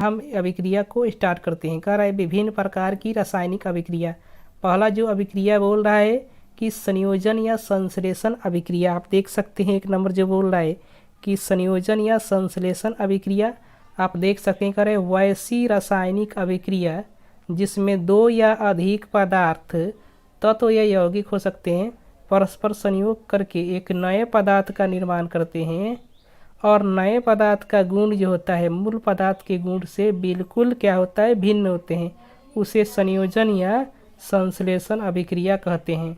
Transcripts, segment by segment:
हम अभिक्रिया को स्टार्ट करते हैं। कह रहा है विभिन्न प्रकार की रासायनिक अभिक्रिया। पहला जो अभिक्रिया बोल रहा है कि संयोजन या संश्लेषण अभिक्रिया। आप देख सकते हैं 1 नंबर जो बोल रहा है कि संयोजन या संश्लेषण अभिक्रिया। आप देख सकते हैं कह रहे वैसी रासायनिक अभिक्रिया जिसमें 2 या अधिक पदार्थ तत्व या यौगिक हो सकते हैं परस्पर संयोग करके एक नए पदार्थ का निर्माण करते हैं और नए पदार्थ का गुण जो होता है मूल पदार्थ के गुण से बिल्कुल क्या होता है भिन्न होते हैं, उसे संयोजन या संश्लेषण अभिक्रिया कहते हैं।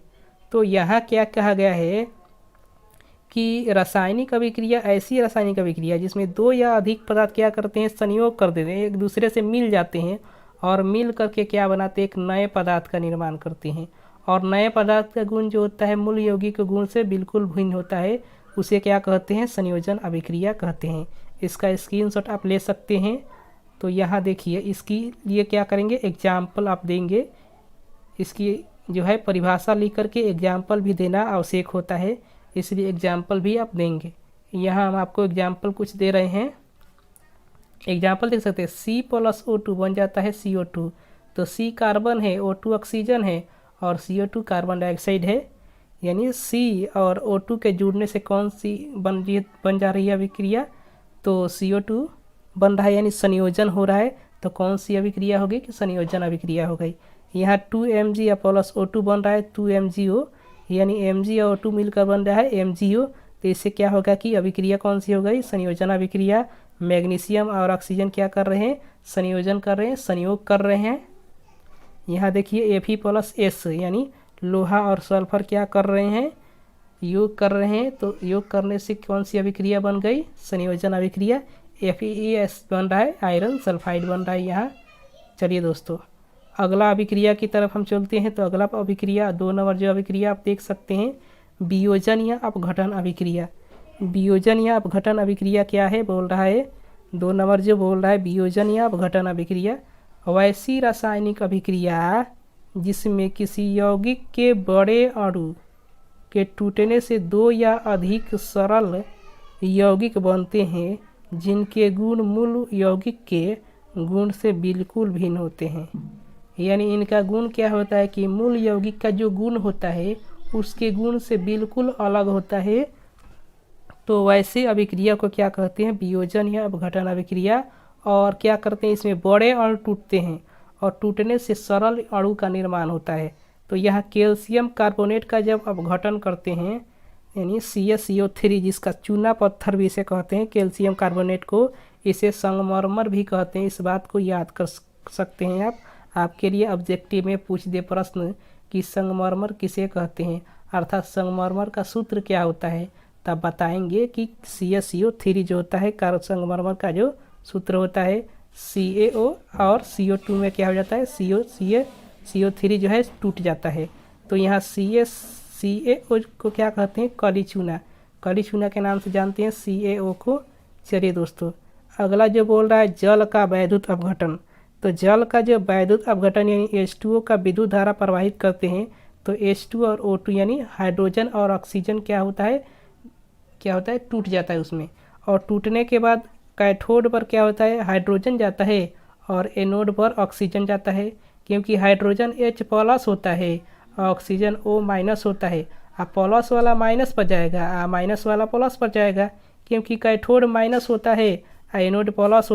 तो यहाँ क्या कहा गया है कि रासायनिक अभिक्रिया ऐसी रासायनिक अभिक्रिया जिसमें 2 या अधिक पदार्थ क्या करते हैं संयोग कर देते हैं, एक दूसरे से मिल जाते हैं और मिल करके क्या बनाते हैं एक नए पदार्थ का निर्माण करते हैं और नए पदार्थ का गुण जो होता है मूल यौगिक के गुण से बिल्कुल भिन्न होता है, उसे क्या कहते हैं संयोजन अभिक्रिया कहते हैं। इसका स्क्रीनशॉट आप ले सकते हैं। तो यहाँ देखिए इसकी लिए क्या करेंगे एग्जाम्पल आप देंगे, इसकी जो है परिभाषा लिख करके एग्जाम्पल भी देना आवश्यक होता है, इसलिए एग्जाम्पल भी आप देंगे। यहाँ हम आपको एग्जाम्पल कुछ दे रहे हैं। एग्जाम्पल देख सकते हैं C+O2 बन जाता है CO2। तो C कार्बन है, O2 ऑक्सीजन है और CO2 कार्बन डाइऑक्साइड है। यानी C और O2 के जुड़ने से कौन सी बन जा रही है अभिक्रिया, तो CO2 बन रहा है यानी संयोजन हो रहा है। तो कौन सी अभिक्रिया होगी कि संयोजन अभिक्रिया हो गई। यहाँ 2Mg प्लस O2 बन रहा है 2MgO, यानी Mg और O2 मिलकर बन रहा है MgO। तो इससे क्या होगा कि अभिक्रिया कौन सी हो गई संयोजन अभिक्रिया। मैग्नीशियम और ऑक्सीजन क्या कर रहे हैं संयोजन कर रहे हैं, संयोग कर रहे हैं। यहाँ देखिए Fe+S यानी लोहा और सल्फर क्या कर रहे हैं योग कर रहे हैं। तो योग करने से कौन सी अभिक्रिया बन गई संयोजन अभिक्रिया। FeS बन रहा है आयरन सल्फाइड बन रहा है यहाँ। चलिए दोस्तों अगला अभिक्रिया की तरफ हम चलते हैं। तो अगला अभिक्रिया 2 नंबर जो अभिक्रिया आप देख सकते हैं वियोजन या अपघटन अभिक्रिया। वियोजन या अपघटन अभिक्रिया क्या है बोल रहा है 2 नंबर जो बोल रहा है वियोजन या अपघटन अभिक्रिया वैसी रासायनिक अभिक्रिया जिसमें किसी यौगिक के बड़े अणु के टूटने से 2 या अधिक सरल यौगिक बनते हैं जिनके गुण मूल यौगिक के गुण से बिल्कुल भिन्न होते हैं। यानी इनका गुण क्या होता है कि मूल यौगिक का जो गुण होता है उसके गुण से बिल्कुल अलग होता है। तो वैसे अभिक्रिया को क्या कहते हैं वियोजन या अपघटन अभिक्रिया। और क्या करते हैं इसमें बड़े अणु टूटते हैं और टूटने से सरल अणु का निर्माण होता है। तो यहाँ कैल्शियम कार्बोनेट का जब अपघटन करते हैं यानी CaCO3 जिसका चूना पत्थर भी इसे कहते हैं कैल्शियम कार्बोनेट को, इसे संगमरमर भी कहते हैं। इस बात को याद कर सकते हैं आप। आपके लिए ऑब्जेक्टिव में पूछ दे प्रश्न कि संगमरमर किसे कहते हैं अर्थात संगमरमर का सूत्र क्या होता है, तब बताएंगे कि CaCO3 जो होता है संगमरमर का जो सूत्र होता है CaO और CO2 में क्या हो जाता है CO3 जो है टूट जाता है। तो यहाँ CaO को क्या कहते हैं काली चूना, काली चूना के नाम से जानते हैं CaO को। चलिए दोस्तों अगला जो बोल रहा है जल का वैद्युत अपघटन। तो जल का जो वैद्युत अपघटन यानी H2O का विद्युत धारा प्रवाहित करते हैं तो H2 और O2 यानी हाइड्रोजन और ऑक्सीजन क्या होता है टूट जाता है उसमें। और टूटने के बाद कैथोड पर क्या होता है हाइड्रोजन जाता है और एनोड पर ऑक्सीजन जाता है। क्योंकि हाइड्रोजन H+ होता है और ऑक्सीजन O- होता है। प्लस वाला माइनस पर जाएगा माइनस वाला प्लस पर जाएगा। क्योंकि कैथोड माइनस होता है एनोड प्लस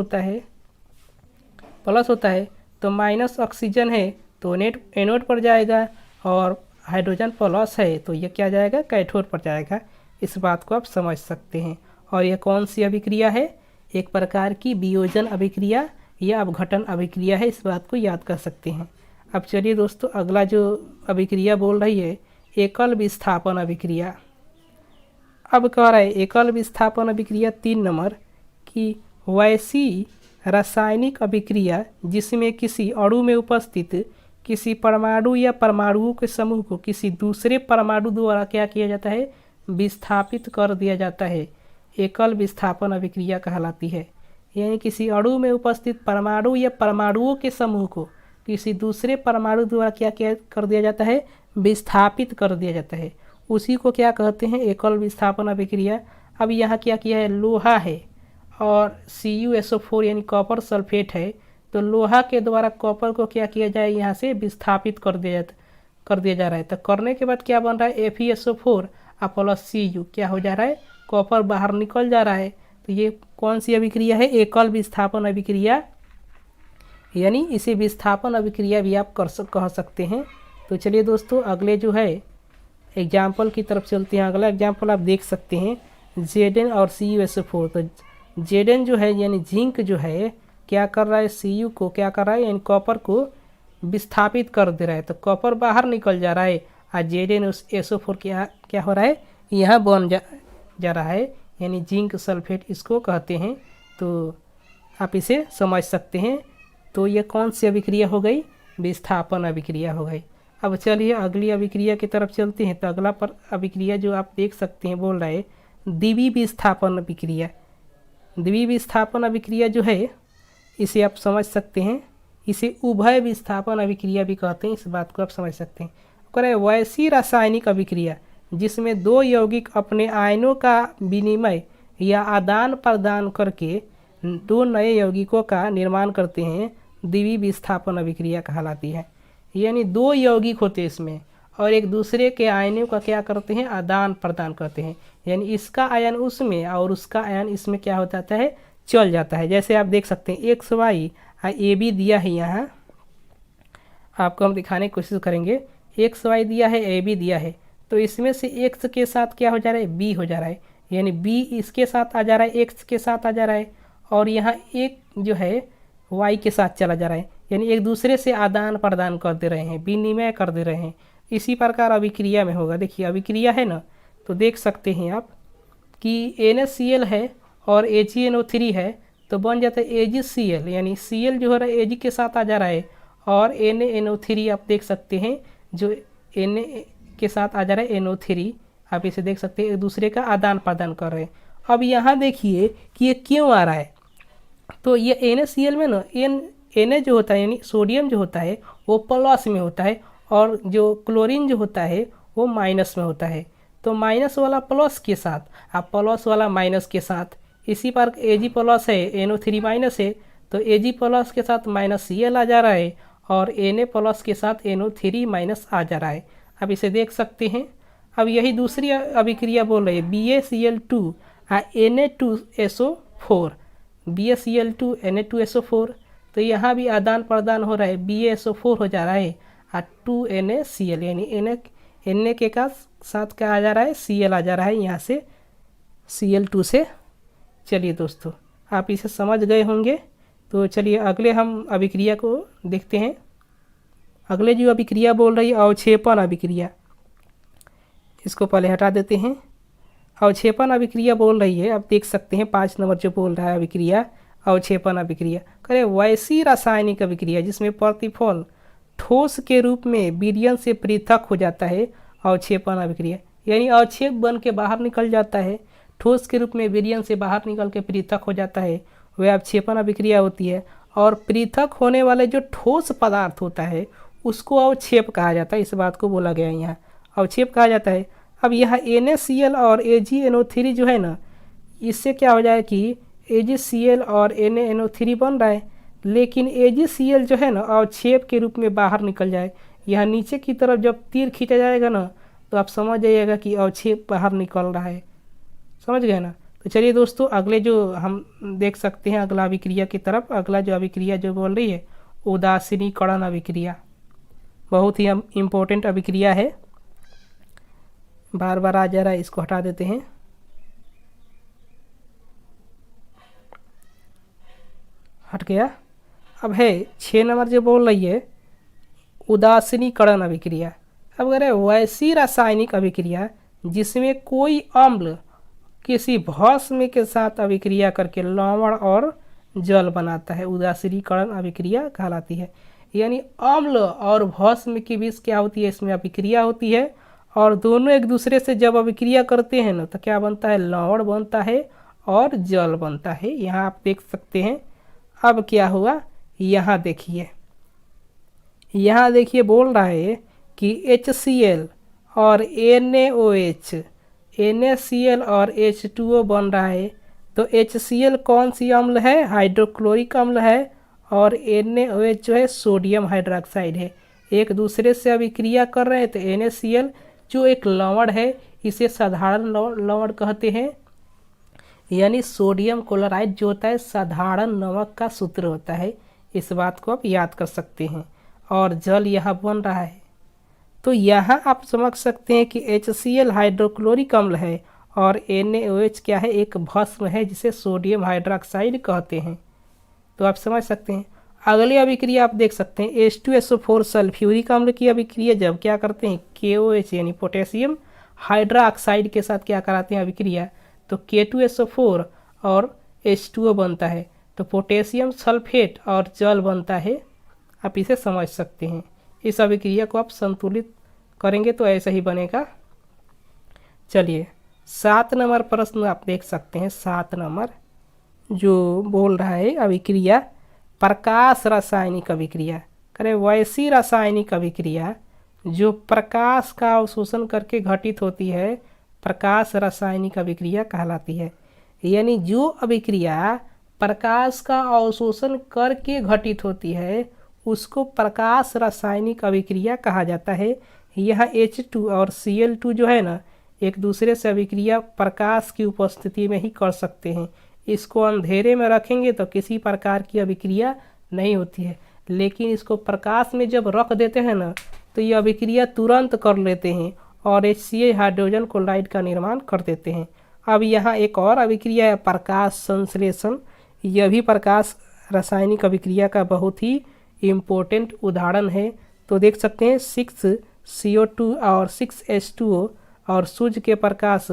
होता है तो माइनस ऑक्सीजन है तो एनोड पर जाएगा और हाइड्रोजन प्लस है तो ये क्या जाएगा कैथोड पर जाएगा। इस बात को आप समझ सकते हैं। और यह कौन सी अभिक्रिया है एक प्रकार की वियोजन अभिक्रिया या अपघटन अभिक्रिया है, इस बात को याद कर सकते हैं। अब चलिए दोस्तों अगला जो अभिक्रिया बोल रही है एकल विस्थापन अभिक्रिया। अब कह रहा है एकल विस्थापन अभिक्रिया 3 नंबर की वैसी रासायनिक अभिक्रिया जिसमें किसी अणु में उपस्थित किसी परमाणु या परमाणुओं के समूह को किसी दूसरे परमाणु द्वारा क्या किया जाता है विस्थापित कर दिया जाता है, एकल विस्थापन अभिक्रिया कहलाती है। यानी किसी अणु में उपस्थित परमाणु या परमाणुओं के समूह को किसी दूसरे परमाणु द्वारा क्या कर दिया जाता है विस्थापित कर दिया जाता है, उसी को क्या कहते हैं एकल विस्थापन अभिक्रिया। अब यहाँ क्या किया है लोहा है और CuSO4 यानी कॉपर सल्फेट है, तो लोहा के द्वारा कॉपर को क्या किया जाए, यहाँ से विस्थापित कर दिया जा रहा है। तो करने के बाद क्या बन रहा है, FeSO4 और प्लस Cu क्या हो जा रहा है, कॉपर बाहर निकल जा रहा है। तो ये कौन सी अभिक्रिया है, एकल विस्थापन अभिक्रिया, यानी इसे विस्थापन अभिक्रिया भी आप कह सकते हैं। तो चलिए दोस्तों अगले जो है एग्जाम्पल की तरफ चलते हैं। अगला एग्जाम्पल आप देख सकते हैं Zn और CuSO4। तो Zn जो है यानी जिंक जो है क्या कर रहा है, Cu को क्या कर रहा है, यानी कॉपर को विस्थापित कर दे रहा है। तो कॉपर बाहर निकल जा रहा है और Zn उस SO4 क्या हो रहा है, यहाँ बन जा रहा है, यानी जिंक सल्फेट इसको कहते हैं। तो आप इसे समझ सकते हैं। तो ये कौन सी अभिक्रिया हो गई, विस्थापन अभिक्रिया हो गई। अब चलिए अगली अभिक्रिया की तरफ चलते हैं। तो अगला पर अभिक्रिया जो आप देख सकते हैं बोल रहा है द्विविस्थापन अभिक्रिया। द्विविस्थापन अभिक्रिया जो है इसे आप समझ सकते हैं, इसे उभय विस्थापन अभिक्रिया भी कहते हैं। इस बात को आप समझ सकते हैं। कह रहे वैसी रासायनिक अभिक्रिया जिसमें दो यौगिक अपने आयनों का विनिमय या आदान प्रदान करके दो नए यौगिकों का निर्माण करते हैं, द्विविस्थापन अभिक्रिया कहलाती है। यानी दो यौगिक होते हैं इसमें और एक दूसरे के आयनों का क्या करते हैं, आदान प्रदान करते हैं। यानी इसका आयन उसमें और उसका आयन इसमें क्या हो जाता है, चल जाता है। जैसे आप देख सकते हैं XY AB दिया है, यहाँ आपको हम दिखाने की कोशिश करेंगे। XY दिया है, AB दिया है, तो इसमें से X के साथ क्या हो जा रहा है, B हो जा रहा है। यानी B इसके साथ आ जा रहा है, X के साथ आ जा रहा है, और यहाँ एक जो है Y के साथ चला जा रहा है। यानी एक दूसरे से आदान प्रदान कर दे रहे हैं, विनिमय कर दे रहे हैं। इसी प्रकार अभिक्रिया में होगा। देखिए अभिक्रिया है ना, तो देख सकते हैं आप कि NaCl है और AgNO3 है, तो बन जाता है AgCl। यानी Cl जो हो रहा है Ag के साथ आ जा रहा है और NaNO3 आप देख सकते हैं जो Na के साथ आ जा रहा है NO3। आप इसे देख सकते हैं, एक दूसरे का आदान प्रदान कर रहे हैं। अब यहाँ देखिए कि ये क्यों आ रहा है, तो ये NaCl में ना Na जो होता है यानी सोडियम जो होता है वो प्लस में होता है और जो क्लोरीन जो होता है वो माइनस में होता है। तो माइनस वाला प्लस के साथ और प्लस वाला माइनस के साथ, इसी पर Ag प्लस है NO3 माइनस है, तो Ag प्लस के साथ माइनस Cl आ जा रहा है और Na प्लस के साथ NO3 माइनस आ जा रहा है। अब इसे देख सकते हैं। अब यही दूसरी अभिक्रिया बोल रही है BaCl2 Na2SO4, BaCl2 Na2SO4। तो यहाँ भी आदान प्रदान हो रहा है, BaSO4 हो जा रहा है और 2NaCl, यानी Na के का साथ क्या आ जा रहा है, Cl आ जा रहा है यहाँ से Cl2 से। चलिए दोस्तों आप इसे समझ गए होंगे। तो चलिए अगले हम अभिक्रिया को देखते हैं। अगले जो अभिक्रिया बोल रही है अवक्षेपण अभिक्रिया, इसको पहले हटा देते हैं। अवक्षेपण अभिक्रिया बोल रही है, आप देख सकते हैं 5 नंबर जो बोल रहा है अभिक्रिया अवक्षेपण अभिक्रिया। करें वैसी रासायनिक अभिक्रिया जिसमें प्रतिफल ठोस के रूप में विलयन से पृथक हो जाता है, अवक्षेपण अभिक्रिया। यानी अवक्षेप बन के बाहर निकल जाता है, ठोस के रूप में विलयन से बाहर निकल के पृथक हो जाता है, वह अवक्षेपण अभिक्रिया होती है। और पृथक होने वाले जो ठोस पदार्थ होता है उसको अवक्षेप कहा जाता है। इस बात को बोला गया है, यहाँ अवक्षेप कहा जाता है। अब यहाँ NaCl और AgNO3 जो है ना, इससे क्या हो जाए कि AgCl और NaNO3 बन रहा है, लेकिन AgCl जो है ना अवक्षेप के रूप में बाहर निकल जाए। यहाँ नीचे की तरफ जब तीर खींचा जाएगा ना, तो आप समझ जाइएगा कि अवक्षेप बाहर निकल रहा है। समझ गए ना। तो चलिए दोस्तों अगले जो हम देख सकते हैं अगला अभिक्रिया की तरफ। अगला जो अभिक्रिया जो बोल रही है उदासीनीकरण अभिक्रिया, बहुत ही इम्पोर्टेंट अभिक्रिया है, बार बार आ जा रहा है, इसको हटा देते हैं। हट गया। अब है 6 नंबर जो बोल रही है उदासीनीकरण अभिक्रिया। अब अगर है वैसी रासायनिक अभिक्रिया जिसमें कोई अम्ल किसी भस्म के साथ अभिक्रिया करके लवण और जल बनाता है, उदासीनीकरण अभिक्रिया कहलाती है। यानी अम्ल और भस्म के बीच क्या होती है, इसमें अभिक्रिया होती है और दोनों एक दूसरे से जब अभिक्रिया करते हैं ना, तो क्या बनता है, लवण बनता है और जल बनता है। यहाँ आप देख सकते हैं। अब क्या हुआ, यहाँ देखिए, यहाँ देखिए बोल रहा है कि HCl और NaOH, NaCl और H2O बन रहा है। तो HCl कौन सी अम्ल है? हाइड्रोक्लोरिक अम्ल है। और NaOH जो है सोडियम हाइड्रोक्साइड है। एक दूसरे से अभिक्रिया कर रहे हैं तो NaCl जो एक लवण है इसे साधारण लवण कहते हैं, यानी सोडियम क्लोराइड जो होता है साधारण नमक का सूत्र होता है। इस बात को आप याद कर सकते हैं। और जल यहाँ बन रहा है तो यहाँ आप समझ सकते हैं कि HCl हाइड्रोक्लोरिक अम्ल है और NaOH क्या है? एक भस्म है जिसे सोडियम हाइड्रोक्साइड कहते हैं। तो आप समझ सकते हैं। अगली अभिक्रिया आप देख सकते हैं H2SO4 सल्फ्यूरिक अम्ल की अभिक्रिया। जब क्या करते हैं KOH यानी पोटेशियम हाइड्रोक्साइड के साथ क्या कराते हैं अभिक्रिया, तो K2SO4 और H2O बनता है, तो पोटेशियम सल्फेट और जल बनता है। आप इसे समझ सकते हैं। इस अभिक्रिया को आप संतुलित करेंगे तो ऐसा ही बनेगा। चलिए 7 नंबर प्रश्न आप देख सकते हैं। 7 नंबर जो बोल रहा है अभिक्रिया प्रकाश रासायनिक अभिक्रिया। करें वैसी रासायनिक अभिक्रिया जो प्रकाश का अवशोषण करके घटित होती है, प्रकाश रासायनिक अभिक्रिया कहलाती है। यानी जो अभिक्रिया प्रकाश का अवशोषण करके घटित होती है उसको प्रकाश रासायनिक अभिक्रिया कहा जाता है। यह H2 और Cl2 जो है ना एक दूसरे से अभिक्रिया प्रकाश की उपस्थिति में ही कर सकते हैं। इसको अंधेरे में रखेंगे तो किसी प्रकार की अभिक्रिया नहीं होती है, लेकिन इसको प्रकाश में जब रख देते हैं ना तो ये अभिक्रिया तुरंत कर लेते हैं और HCl हाइड्रोजन क्लोराइड का निर्माण कर देते हैं। अब यहाँ एक और अभिक्रिया है प्रकाश संश्लेषण। यह भी प्रकाश रासायनिक अभिक्रिया का बहुत ही इम्पोर्टेंट उदाहरण है। तो देख सकते हैं 6CO2 और 6H2O और सूर्य के प्रकाश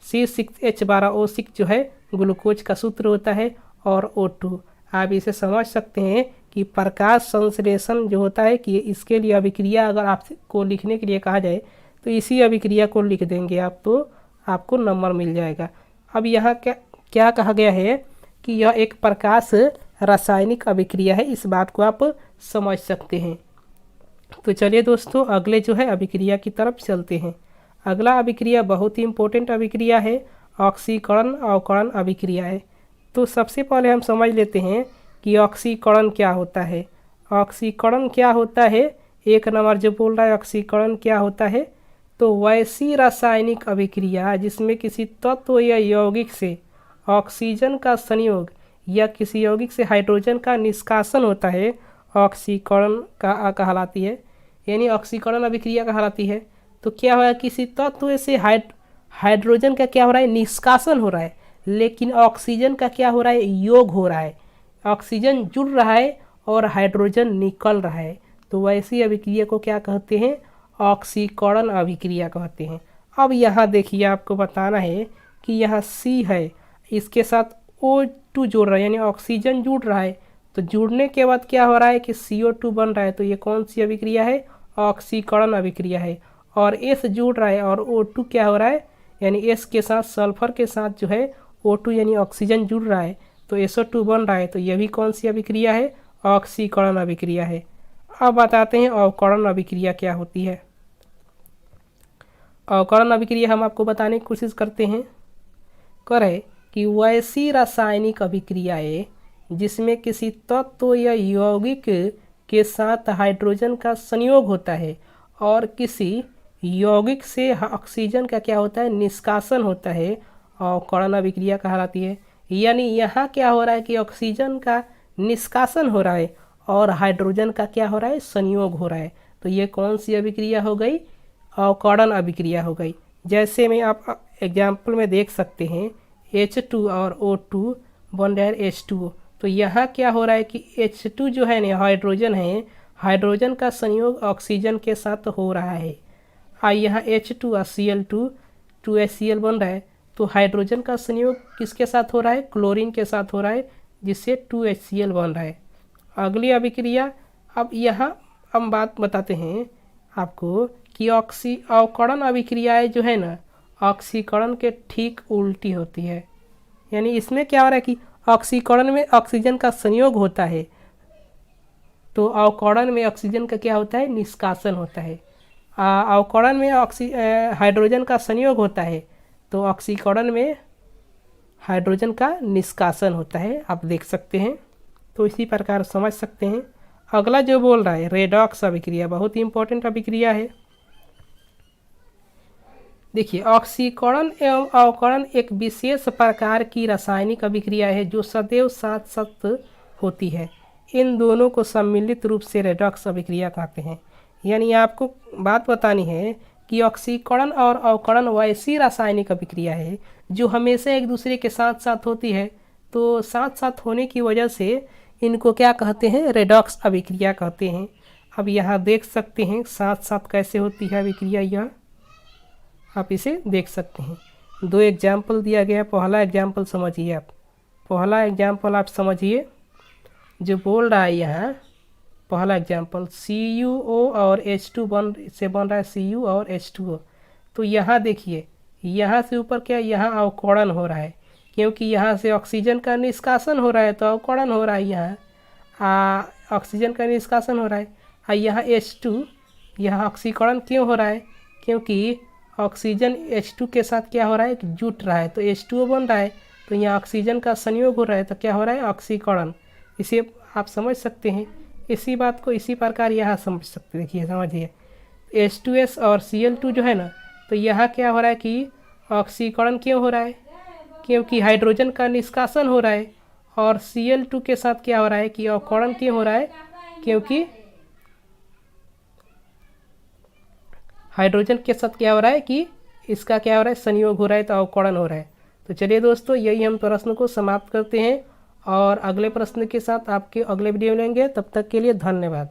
C6H12O6 जो है ग्लूकोज का सूत्र होता है और O2। आप इसे समझ सकते हैं कि प्रकाश संश्लेषण जो होता है कि इसके लिए अभिक्रिया अगर आपको लिखने के लिए कहा जाए तो इसी अभिक्रिया को लिख देंगे आप, तो आपको नंबर मिल जाएगा। अब यहाँ क्या कहा गया है कि यह एक प्रकाश रासायनिक अभिक्रिया है। इस बात को आप समझ सकते हैं। तो चलिए दोस्तों अगले जो है अभिक्रिया की तरफ चलते हैं। अगला अभिक्रिया बहुत ही इम्पोर्टेंट अभिक्रिया है, ऑक्सीकरण अवकरण अभिक्रिया है। तो सबसे पहले हम समझ लेते हैं कि ऑक्सीकरण क्या होता है। ऑक्सीकरण क्या होता है? एक नंबर जो बोल रहा है ऑक्सीकरण क्या होता है, तो वैसी रासायनिक अभिक्रिया जिसमें किसी तत्व या यौगिक से ऑक्सीजन का संयोग या किसी यौगिक से हाइड्रोजन का निष्कासन होता है, ऑक्सीकरण का कहलाती है, यानी ऑक्सीकरण अभिक्रिया कहलाती है। तो क्या हो रहा है, किसी तत्व से हाइड्रोजन का क्या हो रहा है, निष्कासन हो रहा है, लेकिन ऑक्सीजन का क्या हो रहा है, योग हो रहा है। ऑक्सीजन जुड़ रहा है और हाइड्रोजन निकल रहा है। तो वैसी अभिक्रिया को क्या कहते हैं, ऑक्सीकरण अभिक्रिया कहते हैं। अब यहाँ देखिए आपको बताना है कि यहाँ C है, इसके साथ O2 जोड़ रहा है, यानी ऑक्सीजन जुड़ रहा है। तो जुड़ने के बाद क्या हो रहा है कि CO2 बन रहा है। तो ये कौन सी अभिक्रिया है, ऑक्सीकरण अभिक्रिया है। और S जुड़ रहा है और O2 क्या हो रहा है, यानी S के साथ सल्फर के साथ जो है O2 यानी ऑक्सीजन जुड़ रहा है तो SO2 बन रहा है। तो यह भी कौन सी अभिक्रिया है, ऑक्सीकरण अभिक्रिया है। अब बताते हैं अवकरण अभिक्रिया क्या होती है। अवकरण अभिक्रिया हम आपको बताने की कोशिश करते हैं। करें कि वैसी रासायनिक अभिक्रियाएं जिसमें किसी तत्व या यौगिक के साथ हाइड्रोजन का संयोग होता है और किसी यौगिक से ऑक्सीजन का क्या होता है, निष्कासन होता है, अवकरण अभिक्रिया कहलाती है। यानी यहाँ क्या हो रहा है कि ऑक्सीजन का निष्कासन हो रहा है और हाइड्रोजन का क्या हो रहा है, संयोग हो रहा है। तो ये कौन सी अभिक्रिया हो गई, अवकरण अभिक्रिया हो गई। जैसे में आप एग्जाम्पल में देख सकते हैं H2 और O2 बन रहा है H2O। तो यहाँ क्या हो रहा है कि H2 जो है ना हाइड्रोजन है, हाइड्रोजन का संयोग ऑक्सीजन के साथ हो रहा है। यहाँ H2 और Cl2 2HCl बन रहा है। तो हाइड्रोजन का संयोग किसके साथ हो रहा है, क्लोरीन के साथ हो रहा है, जिससे 2HCl बन रहा है। अगली अभिक्रिया, अब यहाँ हम बात बताते हैं आपको कि अवकरण अभिक्रियाएं जो है ना ऑक्सीकरण के ठीक उल्टी होती है। यानी इसमें क्या हो रहा है कि ऑक्सीकरण में ऑक्सीजन का संयोग होता है, तो अवकरण में ऑक्सीजन का क्या होता है, निष्कासन होता है। अवकरण में हाइड्रोजन का संयोग होता है, तो ऑक्सीकरण में हाइड्रोजन का निष्कासन होता है, आप देख सकते हैं। तो इसी प्रकार समझ सकते हैं। अगला जो बोल रहा है रेडॉक्स अभिक्रिया, बहुत ही इंपॉर्टेंट अभिक्रिया है। देखिए, ऑक्सीकरण एवं अवकरण एक विशेष प्रकार की रासायनिक अभिक्रिया है जो सदैव साथ साथ होती है। इन दोनों को सम्मिलित रूप से रेडॉक्स अभिक्रिया कहते हैं। यानी आपको बात बतानी है कि ऑक्सीकरण और अवकरण वैसी रासायनिक अभिक्रिया है जो हमेशा एक दूसरे के साथ साथ होती है। तो साथ साथ होने की वजह से इनको क्या कहते हैं, रेडॉक्स अभिक्रिया कहते हैं। अब यहाँ देख सकते हैं साथ साथ कैसे होती है अभिक्रिया, यह आप इसे देख सकते हैं। दो एग्जाम्पल दिया गया। पहला एग्जाम्पल समझिए आप। पहला एग्जाम्पल आप समझिए जो बोल रहा है यहाँ। पहला एग्जाम्पल CuO और H2 बन रहा है Cu और H2O। तो यहाँ देखिए, यहाँ से ऊपर क्या, यहाँ अवकरण हो रहा है क्योंकि यहाँ से ऑक्सीजन का निष्कासन हो रहा है, तो अवकरण हो रहा है। यहाँ ऑक्सीजन का निष्कासन हो रहा है। यहाँ H2, यहाँ ऑक्सीकरण क्यों हो रहा है, क्योंकि ऑक्सीजन H2 के साथ क्या हो रहा है, जुट रहा है, तो H2O बन रहा है। तो यहाँ ऑक्सीजन का संयोग हो रहा है, तो क्या हो रहा है, ऑक्सीकरण। इसे आप समझ सकते हैं। इसी बात को इसी प्रकार यहाँ समझ सकते हैं। देखिए समझिए, H2S और Cl2 जो है ना, तो यहाँ क्या हो रहा है कि ऑक्सीकरण क्यों हो रहा है, क्योंकि हाइड्रोजन का निष्कासन हो रहा है। और Cl2 के साथ क्या हो रहा है कि अवकरण क्यों हो रहा है, क्योंकि हाइड्रोजन के साथ क्या हो रहा है कि इसका क्या हो रहा है, संयोग हो रहा है, तो अवकरण हो रहा है। तो चलिए दोस्तों, यही हम प्रश्न को समाप्त करते हैं और अगले प्रश्न के साथ आपके अगले वीडियो में लेंगे। तब तक के लिए धन्यवाद।